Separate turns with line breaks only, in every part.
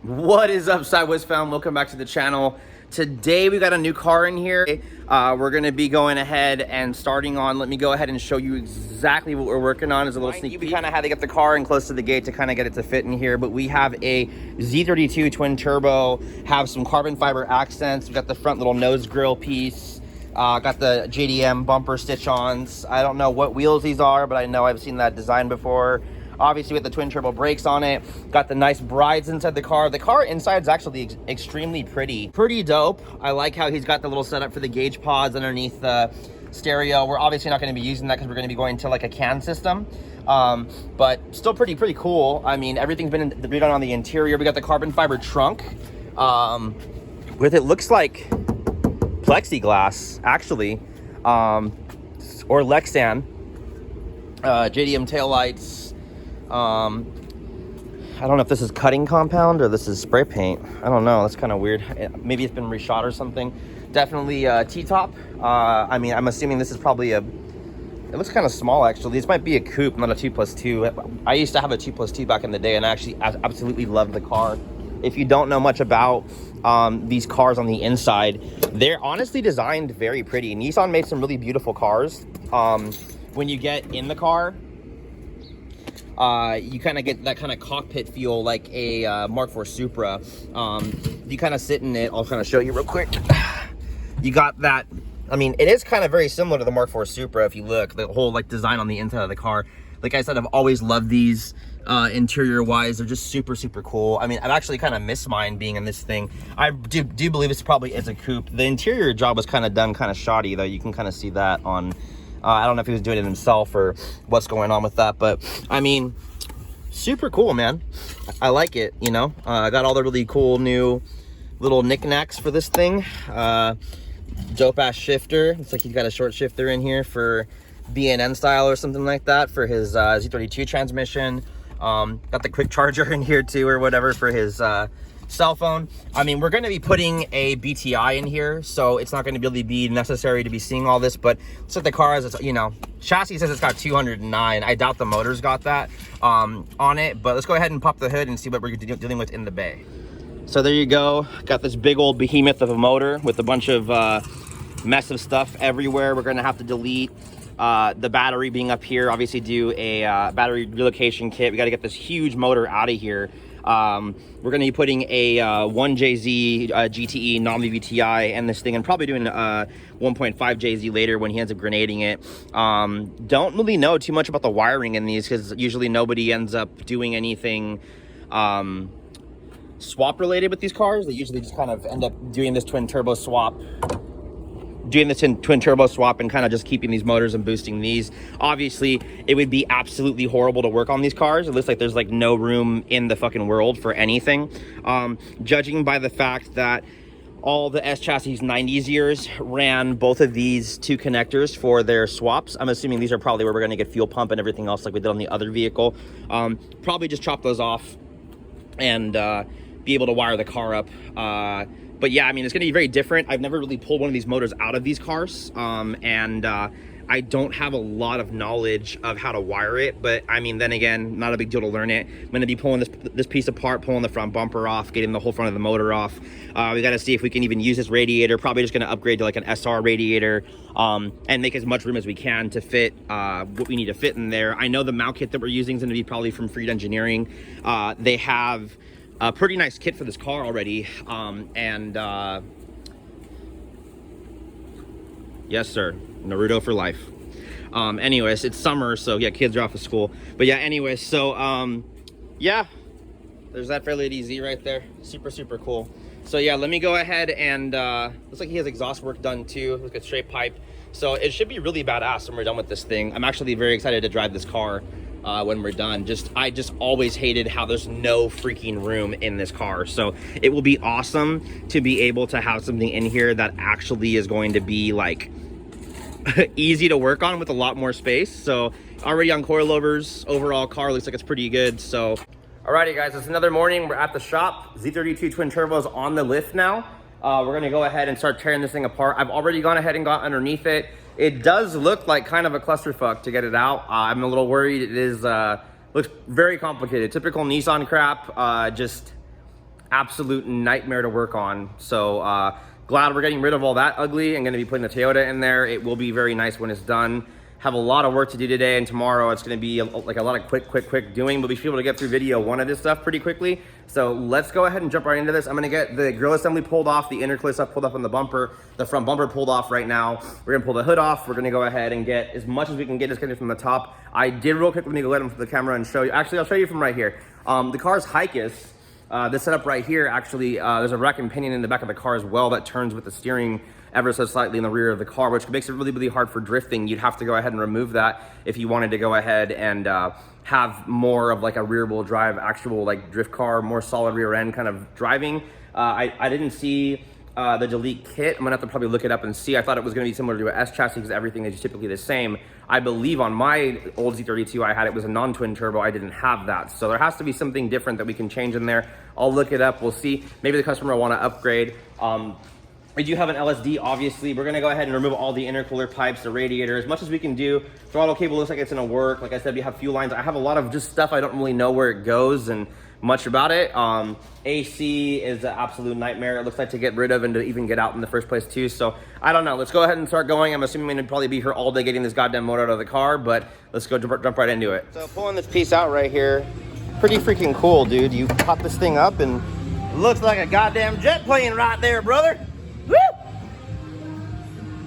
What is up, Sideways fam? Welcome back to the channel. Today we got a new car in here. We're gonna be going ahead and starting on, let me go ahead and show you exactly what we're working on as a little sneak peek. We kind of had to get the car in close to the gate to kind of get it to fit in here, but we have a Z32 twin turbo, have some carbon fiber accents. We got the front little nose grill piece. Got the JDM bumper stitch-ons. I don't know what wheels these are, but I know I've seen that design before. Obviously with the twin turbo brakes on it. Got the nice brides inside the car. The car inside is actually extremely pretty dope. I like how he's got the little setup for the gauge pods underneath the stereo. We're obviously not going to be using that because we're going to be going to like a CAN system, but still pretty cool. I mean, everything's been redone on the interior. We got the carbon fiber trunk with, it looks like plexiglass actually, or Lexan. JDM taillights. I don't know if this is cutting compound or this is spray paint. I don't know. That's kind of weird. Maybe it's been reshot or something. Definitely T-top. I mean, I'm assuming this is probably it looks kind of small actually. This might be a coupe, not a 2+2. I used to have a 2+2 back in the day, and I actually absolutely loved the car. If you don't know much about these cars on the inside, they're honestly designed very pretty. Nissan made some really beautiful cars. When you get in the car, you kind of get that kind of cockpit feel like a Mark IV Supra. You kind of sit in it. I'll kind of show you real quick. You got that. I mean, it is kind of very similar to the Mark IV Supra if you look. The whole like design on the inside of the car. Like I said, I've always loved these interior wise. They're just super cool. I mean, I've actually kind of missed mine being in this thing. I do believe it's probably is a coupe. The interior job was kind of done kind of shoddy though. You can kind of see that on I don't know if he was doing it himself or what's going on with that, but I mean, super cool, man. I like it, you know. I got all the really cool new little knickknacks for this thing. Dope ass shifter. Looks like he's got a short shifter in here for BNN style or something like that for his Z32 transmission. Got the quick charger in here too or whatever for his cell phone. I mean, we're going to be putting a BTI in here, so it's not going to really be necessary to be seeing all this, but let's set the car as it's, you know, chassis says it's got 209. I doubt the motor's got that on it, but let's go ahead and pop the hood and see what we're dealing with in the bay. So there you go. Got this big old behemoth of a motor with a bunch of mess of stuff everywhere. We're going to have to delete the battery being up here, obviously do a battery relocation kit. We got to get this huge motor out of here. We're going to be putting a 1JZ GTE non-VVTi in this thing, and probably doing a 1.5JZ later when he ends up grenading it. Don't really know too much about the wiring in these because usually nobody ends up doing anything swap related with these cars. They usually just kind of end up doing this twin turbo swap and kind of just keeping these motors and boosting these. Obviously it would be absolutely horrible to work on these cars. It looks like there's like no room in the fucking world for anything, judging by the fact that all the S chassis 90s years ran both of these two connectors for their swaps. I'm assuming these are probably where we're going to get fuel pump and everything else like we did on the other vehicle. Probably just chop those off and be able to wire the car up. But yeah, I mean, it's going to be very different. I've never really pulled one of these motors out of these cars, and I don't have a lot of knowledge of how to wire it. But I mean, then again, not a big deal to learn it. I'm going to be pulling this piece apart, pulling the front bumper off, getting the whole front of the motor off. We got to see if we can even use this radiator. Probably just going to upgrade to like an SR radiator, and make as much room as we can to fit what we need to fit in there. I know the mount kit that we're using is going to be probably from Freed Engineering. They have a pretty nice kit for this car already, yes sir, Naruto for life. Anyways, it's summer, so yeah, kids are off of school, but yeah, anyways, so yeah, there's that Fairlady Z right there. Super cool. So yeah, let me go ahead and looks like he has exhaust work done too. Look at straight pipe, so it should be really badass when we're done with this thing. I'm actually very excited to drive this car when we're done. I just always hated how there's no freaking room in this car, so it will be awesome to be able to have something in here that actually is going to be like easy to work on with a lot more space. So already on coilovers, overall car looks like it's pretty good. So alrighty guys, it's another morning. We're at the shop. Z32 twin turbos on the lift now. We're gonna go ahead and start tearing this thing apart. I've already gone ahead and got underneath it. It does look like kind of a clusterfuck to get it out. I'm a little worried. It is looks very complicated. Typical Nissan crap. Just absolute nightmare to work on. So glad we're getting rid of all that ugly and gonna be putting the Toyota in there. It will be very nice when it's done. Have a lot of work to do today, and tomorrow it's gonna be like a lot of quick doing, but we should be able to get through video one of this stuff pretty quickly. So let's go ahead and jump right into this. I'm gonna get the grill assembly pulled off, the intercooler stuff pulled up on the bumper, the front bumper pulled off right now. We're gonna pull the hood off. We're gonna go ahead and get as much as we can get just getting from the top. I did real quick, let me go ahead and flip the camera and show you. Actually, I'll show you from right here. The car's Hikis. This setup right here, actually, there's a rack and pinion in the back of the car as well that turns with the steering ever so slightly in the rear of the car, which makes it really hard for drifting. You'd have to go ahead and remove that if you wanted to go ahead and have more of like a rear wheel drive, actual like drift car, more solid rear end kind of driving. I didn't see the delete kit. I'm gonna have to probably look it up and see. I thought it was gonna be similar to a S chassis because everything is typically the same. I believe on my old Z32 I had, it was a non-twin turbo. I didn't have that. So there has to be something different that we can change in there. I'll look it up, we'll see. Maybe the customer will wanna upgrade. We do have an LSD, obviously. We're gonna go ahead and remove all the intercooler pipes, the radiator, as much as we can do. Throttle cable looks like it's gonna work. Like I said, we have fuel lines. I have a lot of just stuff I don't really know where it goes and much about it. AC is an absolute nightmare. It looks like to get rid of and to even get out in the first place too. So I don't know, let's go ahead and start going. I'm assuming I'm gonna probably be here all day getting this goddamn motor out of the car, but let's go jump right into it. So pulling this piece out right here, pretty freaking cool, dude. You pop this thing up and it looks like a goddamn jet plane right there, brother. Woo!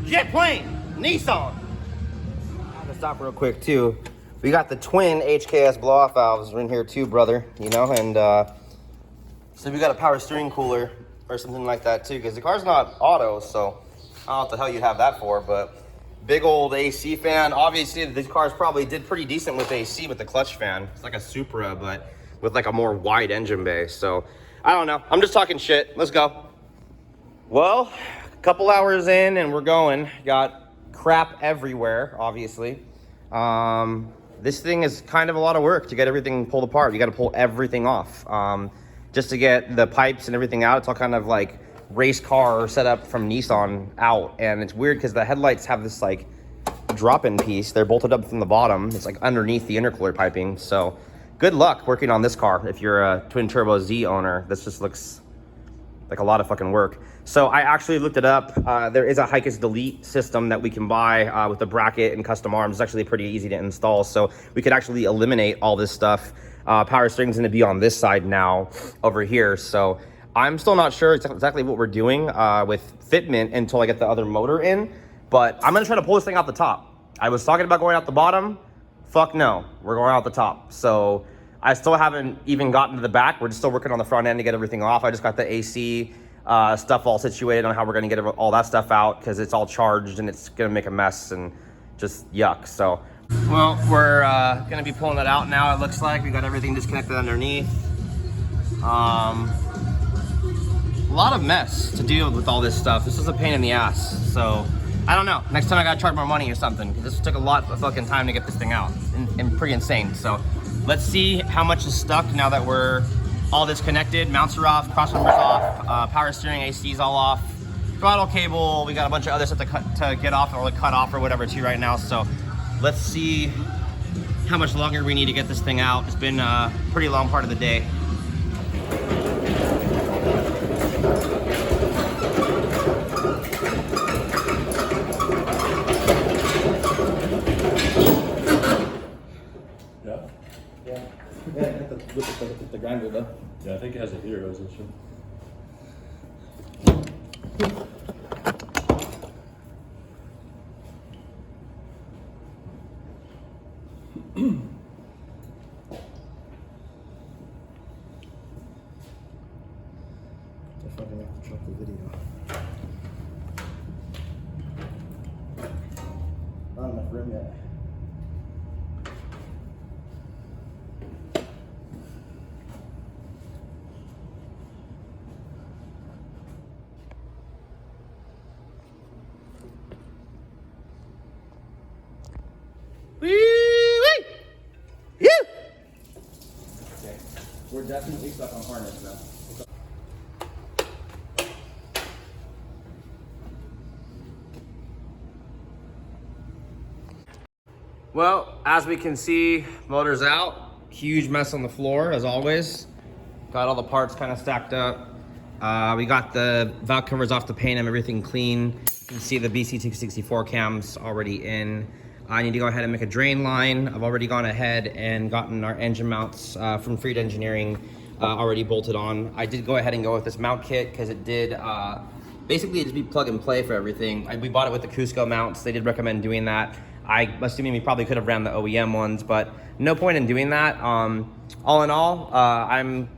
Jet plane, Nissan. I have to stop real quick too. We got the twin HKS blow-off valves in here too, brother. You know, and so we got a power steering cooler or something like that too, because the car's not auto, so I don't know what the hell you'd have that for. But big old AC fan. Obviously, these cars probably did pretty decent with AC with the clutch fan. It's like a Supra, but with like a more wide engine bay. So I don't know. I'm just talking shit. Let's go. Well, a couple hours in and we're going. Got crap everywhere, obviously. This thing is kind of a lot of work to get everything pulled apart. You got to pull everything off. Just to get the pipes and everything out. It's all kind of like race car setup from Nissan out. And it's weird because the headlights have this like drop-in piece. They're bolted up from the bottom. It's like underneath the intercooler piping. So good luck working on this car if you're a twin turbo Z owner. This just looks like a lot of fucking work. So I actually looked it up. There is a Hikis delete system that we can buy with a bracket and custom arms. It's actually pretty easy to install. So we could actually eliminate all this stuff. Power steering's gonna be on this side now over here. So I'm still not sure exactly what we're doing with fitment until I get the other motor in, but I'm gonna try to pull this thing out the top. I was talking about going out the bottom. Fuck no, we're going out the top. So I still haven't even gotten to the back. We're just still working on the front end to get everything off. I just got the AC stuff all situated on how we're gonna get all that stuff out because it's all charged and it's gonna make a mess and just yuck. So, well, we're gonna be pulling it out now. It looks like we got everything disconnected underneath. A lot of mess to deal with all this stuff. This is a pain in the ass. So I don't know. Next time I gotta charge more money or something because this took a lot of fucking time to get this thing out and pretty insane. So let's see how much is stuck now that we're all disconnected. Mounts are off, cross members off, power steering, AC's all off, throttle cable. We got a bunch of other stuff to get off or cut off or whatever too right now. So let's see how much longer we need to get this thing out. It's been a pretty long part of the day. The grinder though.
Yeah, I think it has a heater, doesn't it?
Definitely have to drop the video. Not enough room yet. Wee-wee! Yeah! Okay, we're definitely stuck on harness now. Well, as we can see, motor's out. Huge mess on the floor, as always. Got all the parts kind of stacked up. We got the valve covers off the paint and everything clean. You can see the BC264 cams already in. I need to go ahead and make a drain line. I've already gone ahead and gotten our engine mounts from Freed Engineering already bolted on. I did go ahead and go with this mount kit because it did basically just be plug and play for everything. We bought it with the Cusco mounts. They did recommend doing that. I'm assuming we probably could have ran the OEM ones, but no point in doing that. All in all, I'm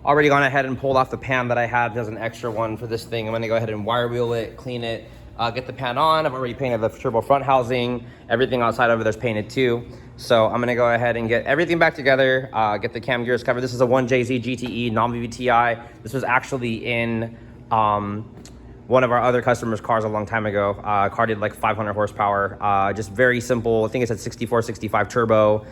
already gone ahead and pulled off the pan that I had as an extra one for this thing. I'm gonna go ahead and wire wheel it, clean it, get the pan on. I've already painted the turbo front housing. Everything outside over there's painted too. So I'm gonna go ahead and get everything back together, get the cam gears covered. This is a 1JZ non-VVTi. This was actually in one of our other customers' cars a long time ago. Car did like 500 horsepower, just very simple. I think it's at 64, 65 turbo,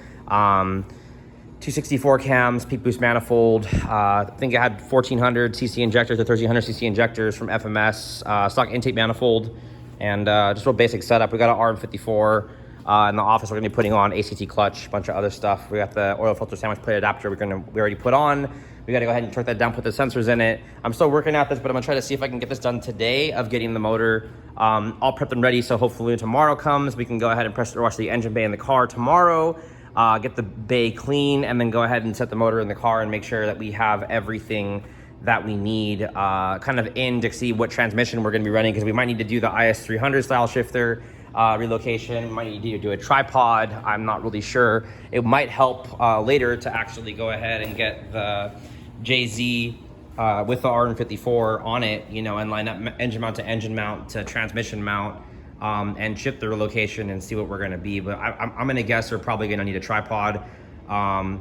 264 cams, peak boost manifold. I think it had 1400 cc injectors or 1300 cc injectors from FMS, stock intake manifold, and just real basic setup. We got an r154. In the office, we're gonna be putting on ACT clutch, a bunch of other stuff. We got the oil filter sandwich plate adapter we already put on. We gotta go ahead and torque that down, put the sensors in it. I'm still working at this, but I'm gonna try to see if I can get this done today of getting the motor all prepped and ready. So hopefully when tomorrow comes, we can go ahead and pressure wash the engine bay in the car tomorrow, get the bay clean, and then go ahead and set the motor in the car and make sure that we have everything that we need kind of in to see what transmission we're gonna be running, because we might need to do the IS300 style shifter relocation, might need to do a tripod. I'm not really sure. It might help later to actually go ahead and get the JZ with the r154 on it, you know, and line up engine mount to engine mount to transmission mount, and shift the relocation and see what we're gonna be. But I'm gonna guess we're probably gonna need a tripod,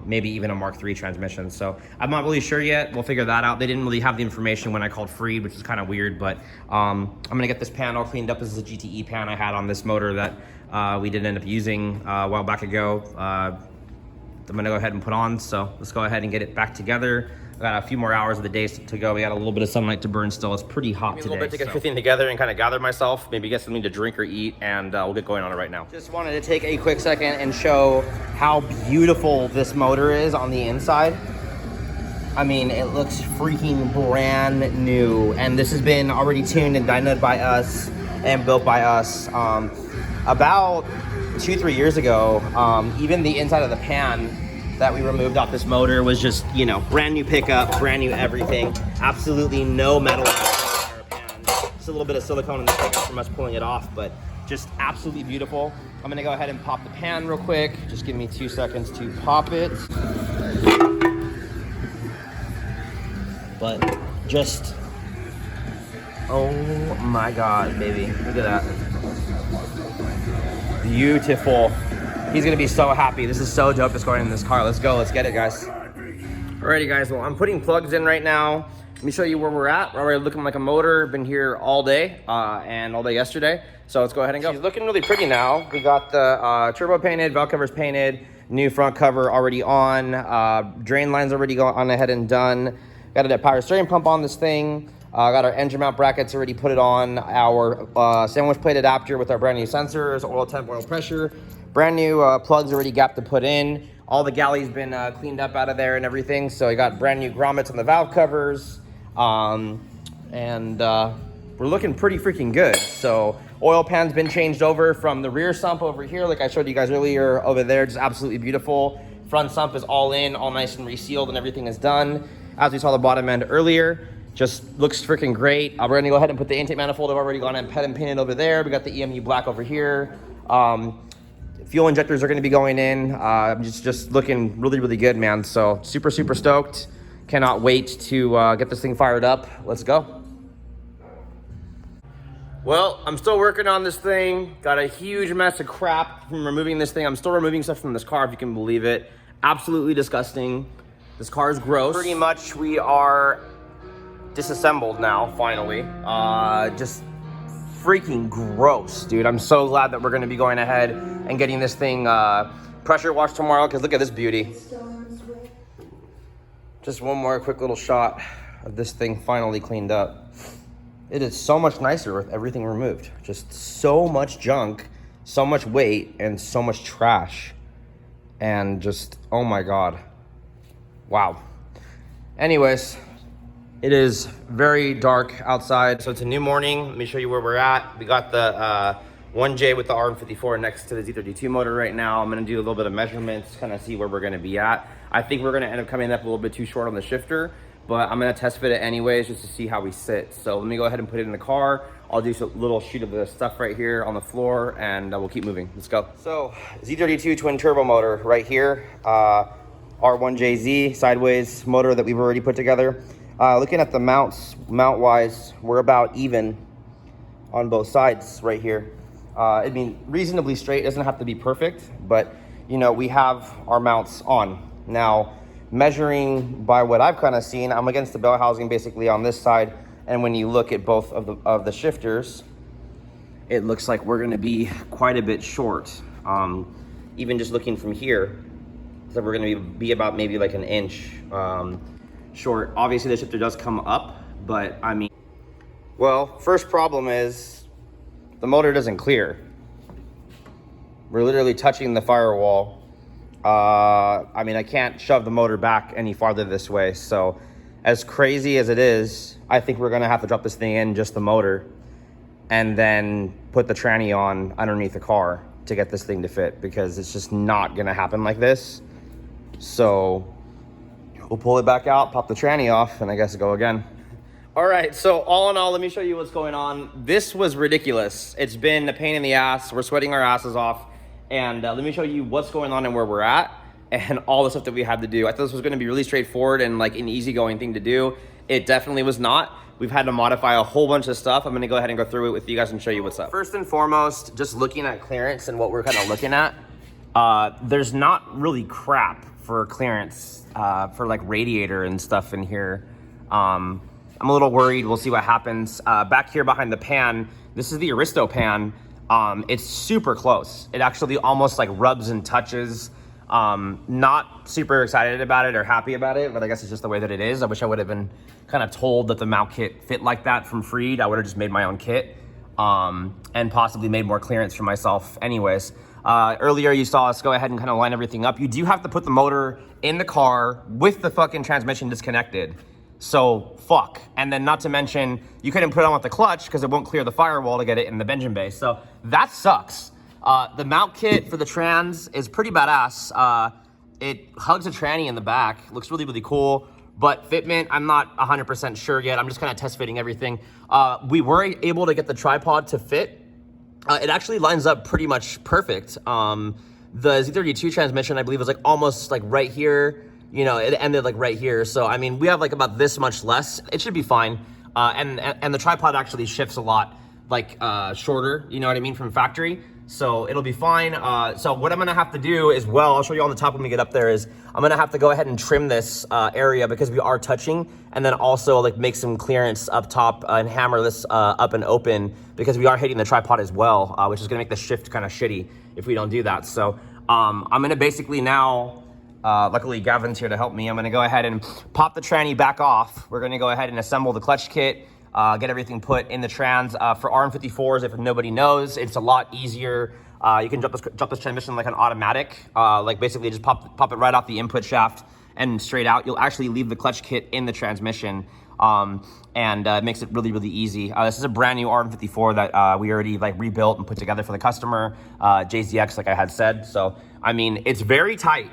maybe even a Mark III transmission. So I'm not really sure yet. We'll figure that out. They didn't really have the information when I called Freed, which is kind of weird, but I'm gonna get this pan all cleaned up. This is a GTE pan I had on this motor that we did end up using a while back ago. I'm gonna go ahead and put on, so let's go ahead and get it back together. I got a few more hours of the day to go. We got a little bit of sunlight to burn still. It's pretty hot today. A little bit to get everything together and kind of gather myself, maybe get something to drink or eat, and we'll get going on it right now. Just wanted to take a quick second and show how beautiful this motor is on the inside. I mean, it looks freaking brand new, and this has been already tuned and dynoed by us and built by us about 2-3 years ago. Even the inside of the pan that we removed off this motor was just, you know, brand new pickup, brand new everything. Absolutely no metal in the pan. Just a little bit of silicone in the pickup from us pulling it off, but just absolutely beautiful. I'm gonna go ahead and pop the pan real quick. Just give me 2 seconds to pop it. But just, oh my God, baby, look at that. Beautiful. He's gonna be so happy. This is so dope that's going in this car. Let's go, let's get it, guys. Alrighty, guys, well, I'm putting plugs in right now. Let me show you where we're at. We're already looking like a motor. Been here all day and all day yesterday. So let's go ahead and go. She's looking really pretty now. We got the turbo painted, valve covers painted, new front cover already on, drain lines already gone ahead and done. Got a power steering pump on this thing. Got our engine mount brackets already put it on, our sandwich plate adapter with our brand new sensors, oil temp, oil pressure. Brand new plugs already gapped to put in. All the galley's been cleaned up out of there and everything. So you got brand new grommets on the valve covers. We're looking pretty freaking good. So oil pan's been changed over from the rear sump over here, like I showed you guys earlier over there, just absolutely beautiful. Front sump is all in, all nice and resealed, and everything is done. As we saw the bottom end earlier, just looks freaking great. We're gonna go ahead and put the intake manifold. I've already gone and painted over there. We got the EMU black over here. Fuel injectors are going to be going in. Just looking really, really good, man. So super, super stoked. Cannot wait to get this thing fired up. Let's go. Well, I'm still working on this thing. Got a huge mess of crap from removing this thing. I'm still removing stuff from this car, if you can believe it. Absolutely disgusting. This car is gross. Pretty much we are disassembled now, finally. Just freaking gross, dude. I'm so glad that we're gonna be going ahead and getting this thing pressure washed tomorrow, because look at this beauty. Just one more quick little shot of this thing finally cleaned up. It is so much nicer with everything removed. Just so much junk, so much weight, and so much trash. And just, oh my God. Wow. Anyways, it is very dark outside, so it's a new morning. Let me show you where we're at. We got the 1J with the r154 next to the Z32 motor right now. I'm gonna do a little bit of measurements, kind of see where we're gonna be at. I think we're gonna end up coming up a little bit too short on the shifter, but I'm gonna test fit it anyways just to see how we sit. So let me go ahead and put it in the car. I'll do a little shoot of the stuff right here on the floor, and we'll keep moving. Let's go. So Z32 twin turbo motor right here, R1JZ sideways motor that we've already put together. Looking at the mount wise, we're about even on both sides right here. I mean, reasonably straight, doesn't have to be perfect, but you know, we have our mounts on. Now, measuring by what I've kind of seen, I'm against the bell housing basically on this side, and when you look at both of the shifters, it looks like we're gonna be quite a bit short. Even just looking from here, so we're gonna be about maybe like an inch short. Obviously the shifter does come up, but I mean, well, first problem is the motor doesn't clear. We're literally touching the firewall. I mean, I can't shove the motor back any farther this way. So as crazy as it is, I think we're gonna have to drop this thing in, just the motor, and then put the tranny on underneath the car to get this thing to fit, because it's just not gonna happen like this. So we'll pull it back out, pop the tranny off, and I guess go again. All right, so all in all, let me show you what's going on. This was ridiculous. It's been a pain in the ass. We're sweating our asses off. And let me show you what's going on and where we're at and all the stuff that we had to do. I thought this was gonna be really straightforward and like an easygoing thing to do. It definitely was not. We've had to modify a whole bunch of stuff. I'm gonna go ahead and go through it with you guys and show you what's up. First and foremost, just looking at clearance and what we're kind of looking at, there's not really crap for clearance for like radiator and stuff in here. I'm a little worried. We'll see what happens. Back here behind the pan, this is the Aristo pan. It's super close. It actually almost like rubs and touches. Not super excited about it or happy about it, but I guess it's just the way that it is. I wish I would have been kind of told that the mount kit fit like that from Freed. I would have just made my own kit and possibly made more clearance for myself anyways. Earlier you saw us go ahead and kind of line everything up. You do have to put the motor in the car with the fucking transmission disconnected. So fuck. And then not to mention, you couldn't put it on with the clutch because it won't clear the firewall to get it in the engine bay. So that sucks. The mount kit for the trans is pretty badass. It hugs a tranny in the back. Looks really, really cool. But fitment, I'm not 100% sure yet. I'm just kind of test fitting everything. We were able to get the tripod to fit. It actually lines up pretty much perfect. The Z32 transmission, I believe, was like almost like right here. You know, it ended like right here. So, I mean, we have like about this much less. It should be fine. And the tripod actually shifts a lot, like shorter, you know what I mean, from factory. So it'll be fine. So what I'm gonna have to do as well, I'll show you on the top when we get up there, is I'm gonna have to go ahead and trim this area because we are touching, and then also like make some clearance up top and hammer this up and open because we are hitting the tripod as well, which is gonna make the shift kind of shitty if we don't do that. So I'm gonna basically now, luckily Gavin's here to help me. I'm gonna go ahead and pop the tranny back off. We're gonna go ahead and assemble the clutch kit, get everything put in the trans. For r154s, if nobody knows, it's a lot easier. You can drop this transmission like an automatic, like basically just pop it right off the input shaft and straight out. You'll actually leave the clutch kit in the transmission, and it makes it really, really easy. This is a brand new r154 that we already like rebuilt and put together for the customer, jzx, like I had said. So, I mean, it's very tight.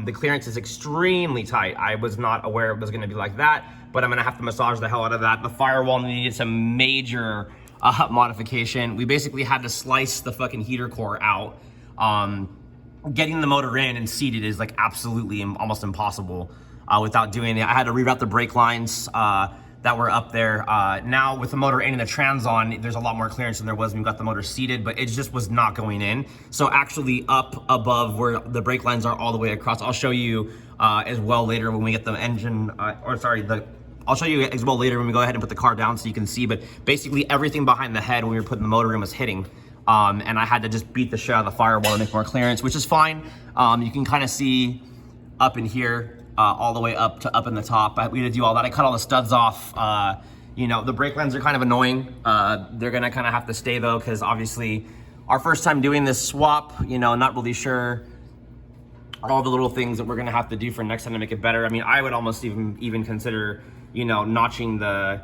The clearance is extremely tight. I was not aware it was gonna be like that, but I'm gonna have to massage the hell out of that. The firewall needed some major modification. We basically had to slice the fucking heater core out. Getting the motor in and seated is like absolutely almost impossible without doing it. I had to reroute the brake lines that were up there. Now with the motor in and the trans on, there's a lot more clearance than there was when we got the motor seated, but it just was not going in. So actually up above where the brake lines are all the way across, I'll show you as well later when we get the engine, I'll show you as well later when we go ahead and put the car down so you can see, but basically everything behind the head when we were putting the motor in was hitting. And I had to just beat the shit out of the firewall to make more clearance, which is fine. You can kind of see up in here, all the way up to up in the top. We had to do all that. I cut all the studs off. You know, the brake lines are kind of annoying. They're gonna kind of have to stay though, because obviously our first time doing this swap, you know, not really sure all the little things that we're gonna have to do for next time to make it better. I mean, I would almost even consider, you know, notching the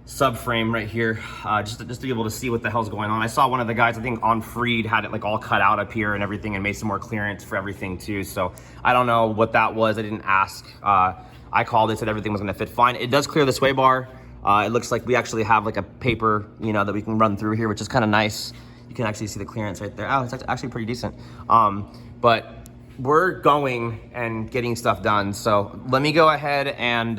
subframe right here, just to be able to see what the hell's going on. I saw one of the guys, I think on Freed, had it like all cut out up here and everything, and made some more clearance for everything too. So I don't know what that was. I didn't ask. I called it, said everything was gonna fit fine. It does clear the sway bar. It looks like we actually have like a paper, you know, that we can run through here, which is kind of nice. You can actually see the clearance right there. Oh, it's actually pretty decent. But we're going and getting stuff done. So let me go ahead and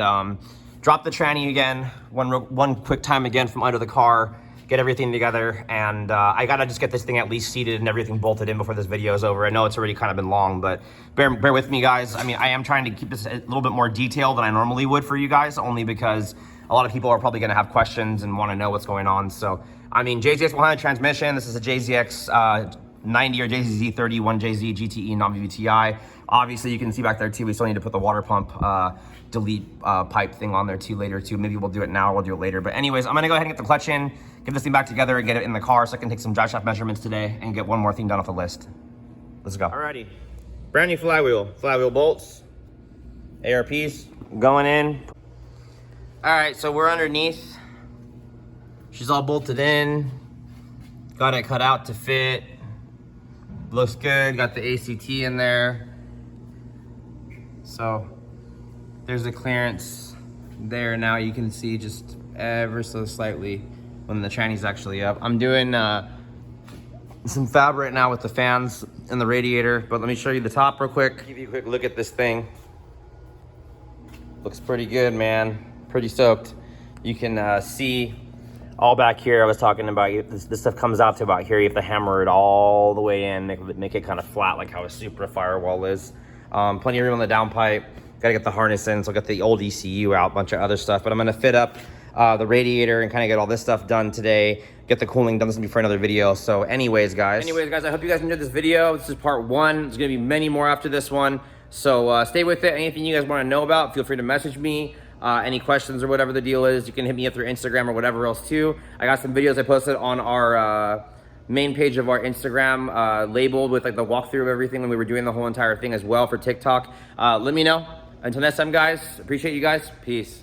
drop the tranny again, one quick time again from under the car, get everything together, and I gotta just get this thing at least seated and everything bolted in before this video is over. I know it's already kind of been long, but bear with me, guys. I mean, I am trying to keep this a little bit more detailed than I normally would for you guys, only because a lot of people are probably gonna have questions and wanna know what's going on. So, I mean, jzx100 transmission, this is a jzx90 or jzz30 1JZ GTE non-VVTi. Obviously, you can see back there too, we still need to put the water pump delete pipe thing on there too later too. Maybe we'll do it now or we'll do it later. But anyways, I'm gonna go ahead and get the clutch in, get this thing back together and get it in the car so I can take some drive shaft measurements today and get one more thing done off the list. Let's go. Alrighty, brand new flywheel bolts, ARPs going in. All right, so we're underneath. She's all bolted in. Got it cut out to fit. Looks good, got the ACT in there. So there's the clearance there. Now you can see just ever so slightly when the tranny's actually up. I'm doing some fab right now with the fans and the radiator, but let me show you the top real quick. Give you a quick look at this thing. Looks pretty good, man. Pretty soaked. You can see all back here. I was talking about this stuff comes out to about here. You have to hammer it all the way in, make it kind of flat like how a Supra firewall is. Plenty of room on the downpipe. Got to get the harness in, so I'll get the old ECU out, bunch of other stuff. But I'm going to fit up the radiator and kind of get all this stuff done today. Get the cooling done. This will be for another video. So anyways, guys, I hope you guys enjoyed this video. This is part one. There's going to be many more after this one. So stay with it. Anything you guys want to know about, feel free to message me. Any questions or whatever the deal is, you can hit me up through Instagram or whatever else too. I got some videos I posted on our main page of our Instagram, labeled with like the walkthrough of everything when we were doing the whole entire thing as well for TikTok. Let me know. Until next time, guys, appreciate you guys. Peace.